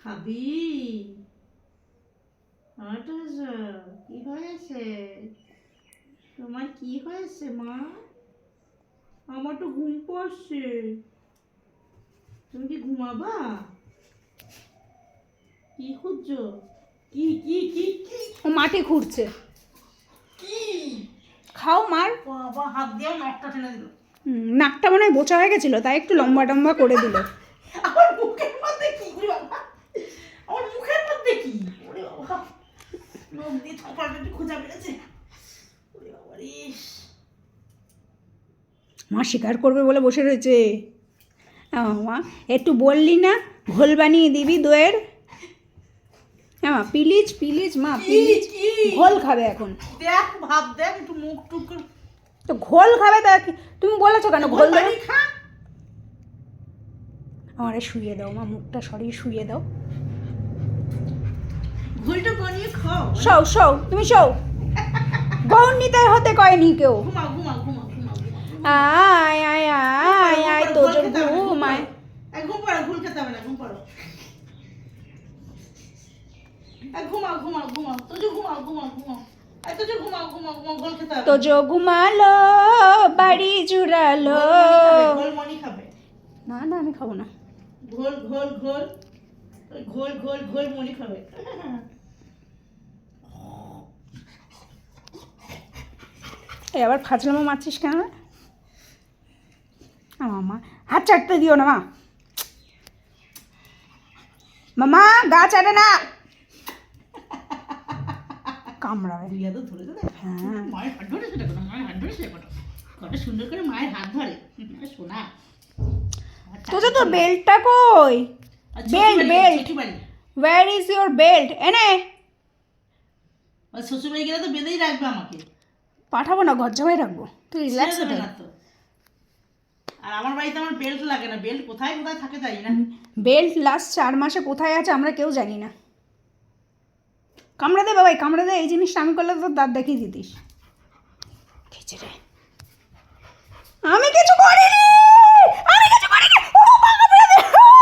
খাবি? কি হয়েছে তোমার? কি হয়েছে মা? আমার তো ঘুম পাচ্ছে। তুমি কি ঘুমাবা? কি খুঁজছো? কি কি কি কি ও মাটি খুঁড়ছে। কি? খাও মার। বাবা হাত দিয়ে নাকটা টেনে দিল। নাকটা মনে হয় বোচা হয়ে গেছিল, তাই একটু লম্বা টম্বা করে দিল। আমার মুখের মধ্যে কি? ওরে বাবা, আমার মুখের মধ্যে কি? ওরে বাবা, নখ দিয়ে থপাটা একটু খোঁজা পেরেছে। ওরে বাবা রে। মা শিকার করবে বলে বসে রয়েছে। মা একটু বললি না ঘোল বানিয়ে দিবি দইয়ের? হ্যাঁ মা প্লিজ প্লিজ মা প্লিজ, কি? ঘোল খাবে এখন। দেখ ভাব, দেখ একটু মুখ টুক তো ঘোল খাবে, দেখ তুমি বলেছো কেন ঘোল দেবে? বানিয়ে খা। আমারে শুয়ে দাও মা, মুখটা সরিয়ে শুয়ে দাও। ঘোলটা বানিয়ে খাও। শও শও তুমি শও, গৌরনীতে হতে কয়নি কেউ। ঘুমাও ঘুমাও ঘুমাও ঘুমাও। আয় আয় আয় আয় তো যে ঘুমায়। ঘুম পাড়ো, ঘুল খেতে হবে না, ঘুম পাড়ো। ঘুমাও ঘুমাও ঘুমাও, তুই ঘুমাও ঘুমাও ঘুমাও। তুই ঘুমাও ঘুমাও ঘুমাও, ঘোল খেতে হবে। তো যে ঘুমালো বাড়ি জুড়ালো। ঘোল মনি খাবে। না না আমি খাবো না। ঘোল ঘোল ঘোল ঘোল ঘোল ঘোল মনি খাবে। এই আবার ফাজলামো মারছিস কেন? মামা হাত চাটতে দিও না মা। মামা গা চাটে না, কামড়াবে। বিয়া তো ধরে দেবে। হ্যাঁ মায়ের হাত ধরেছে দেখো, মায়ের হাত ধরেছে দেখো, কত সুন্দর করে মায়ের হাত ধরে। সোনা তো যে তোর বেল্টটা কই? বেল্ট বেল্ট, শ্বশুরবাড়ি, ওয়্যার ইজ ইওর বেল্ট? এনে শ্বশুরবাড়ি গেলে তো বেঁধেই রাখবে আমাকে, পাঠাবো না, ঘর জামাই রাখবো। তুই রিল্যাক্স ছেড়ে দেবে না তো। আর আমার বাড়িতে আমার বেল্ট লাগে না, বেল্ট কোথায় কোথায় থাকে জানি না। বেল্ট লাস্ট 4 মাসে কোথায় আছে আমরা কেউ জানি না। কামড়ে দে বাবাই কামড়ে দে, এই জিনিসটা আমি করলে তোর দাঁত দেখিয়ে দিতিস। খেয়েছে রে, আমি কিছু